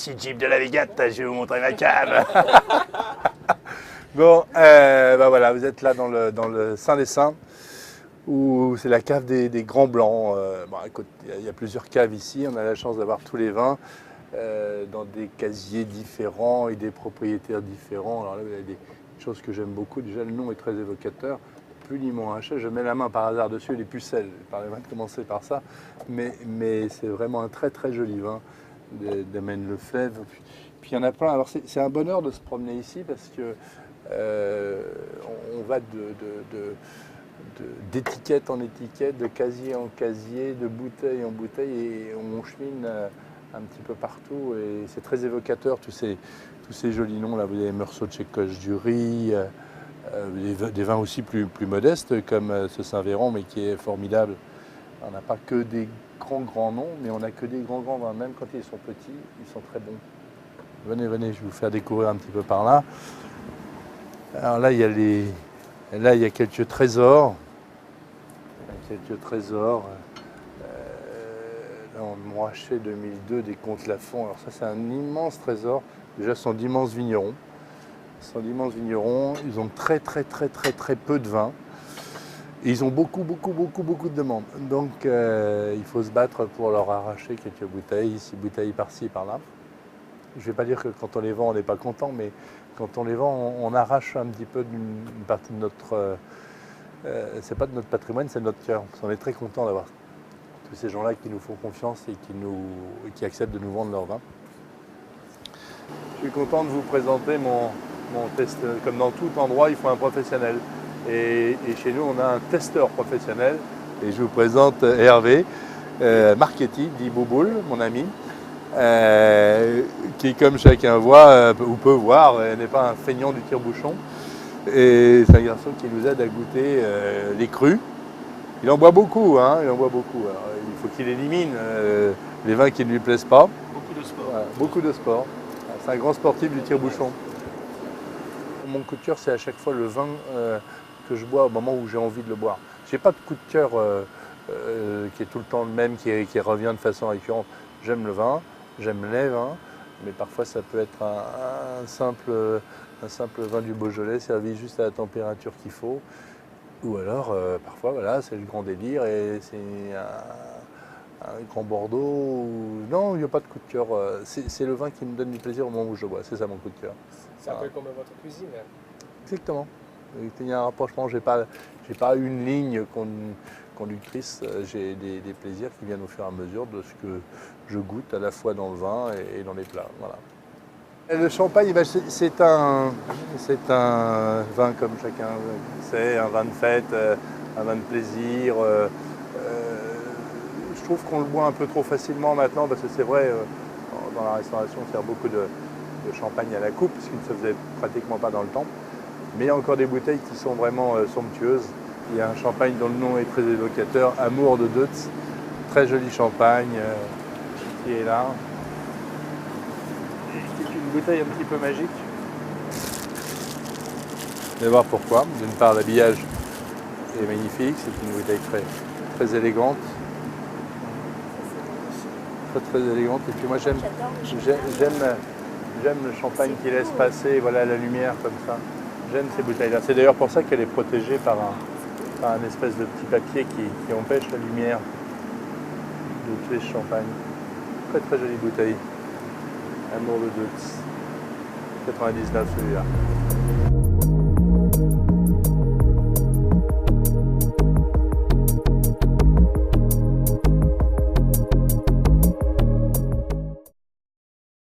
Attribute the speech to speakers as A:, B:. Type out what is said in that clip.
A: voici Jeep de la Vigate, je vais vous montrer ma cave. Bon, bah voilà, vous êtes là dans le Saint des Saints, où c'est la cave des Grands Blancs. Bon, écoute, il y a plusieurs caves ici, on a la chance d'avoir tous les vins dans des casiers différents et des propriétaires différents. Alors là, il y a des choses que j'aime beaucoup. Déjà, le nom est très évocateur. Plus limon haché, je mets la main par hasard dessus, les pucelles. Permettez-moi de commencer par ça. Mais c'est vraiment un très très joli vin d'Amène Lefèvre. Puis il y en a plein. Alors c'est un bonheur de se promener ici parce que on va d'étiquette en étiquette, de casier en casier, de bouteille en bouteille et on chemine un petit peu partout et c'est très évocateur tous ces jolis noms là. Vous avez Meursault de chez Coche du Riz, des vins aussi plus modestes comme ce Saint-Véran mais qui est formidable. On n'a pas que des grands noms mais on n'a que des grands vins, même quand ils sont petits, ils sont très bons. Venez, je vais vous faire découvrir un petit peu par là. Alors là, il y a quelques trésors. Là, en Moirachet 2002, des Comtes Lafont. Alors ça, c'est un immense trésor. Déjà, ce sont d'immenses vignerons. Ils ont très peu de vin. Et ils ont beaucoup de demandes. Donc, il faut se battre pour leur arracher quelques bouteilles, 6 bouteilles par-ci, par-là. Je ne vais pas dire que quand on les vend, on n'est pas content, mais quand on les vend, on arrache un petit peu d'une partie de notre... c'est pas de notre patrimoine, c'est de notre cœur. On est très content d'avoir tous ces gens-là qui nous font confiance et qui acceptent de nous vendre leur vin. Je suis content de vous présenter mon test. Comme dans tout endroit, il faut un professionnel. Et chez nous, on a un testeur professionnel. Et je vous présente Hervé Marchetti, dit Bouboule, mon ami. Qui, comme chacun voit ou peut voir, n'est pas un feignant du tire-bouchon. Et c'est un garçon qui nous aide à goûter les crus. Il en boit beaucoup, hein, Alors, il faut qu'il élimine les vins qui ne lui plaisent pas. Beaucoup de sport. C'est un grand sportif du tire-bouchon. Mon coup de cœur, c'est à chaque fois le vin que je bois au moment où j'ai envie de le boire. J'ai pas de coup de cœur qui est tout le temps le même, qui revient de façon récurrente. J'aime le vin. J'aime les vins, mais parfois ça peut être un simple vin du Beaujolais servi juste à la température qu'il faut. Ou alors, parfois, voilà, c'est le grand délire et c'est un grand Bordeaux. Non, il n'y a pas de coup de cœur. C'est le vin qui me donne du plaisir au moment où je bois. C'est ça mon coup de cœur.
B: C'est un peu comme votre cuisine.
A: Exactement. Il y a un rapprochement. J'ai pas une ligne conductrice. J'ai des plaisirs qui viennent au fur et à mesure de ce que je goûte à la fois dans le vin et dans les plats. Voilà. Et le champagne, c'est un vin comme chacun sait, un vin de fête, un vin de plaisir. Je trouve qu'on le boit un peu trop facilement maintenant parce que c'est vrai, dans la restauration, on sert beaucoup de champagne à la coupe, ce qui ne se faisait pratiquement pas dans le temps. Mais il y a encore des bouteilles qui sont vraiment somptueuses. Il y a un champagne dont le nom est très évocateur, Amour de Deutz. Très joli champagne qui est là. Et qui est une bouteille un petit peu magique. Vous allez voir pourquoi. D'une part, l'habillage est magnifique. C'est une bouteille très élégante. Très élégante. Et puis moi, j'aime le champagne qui laisse passer la lumière comme ça. J'aime ces bouteilles-là. C'est d'ailleurs pour ça qu'elle est protégée par un espèce de petit papier qui empêche la lumière de tuer ce champagne. Très jolie bouteille. Amour de Deutz. 99 celui-là.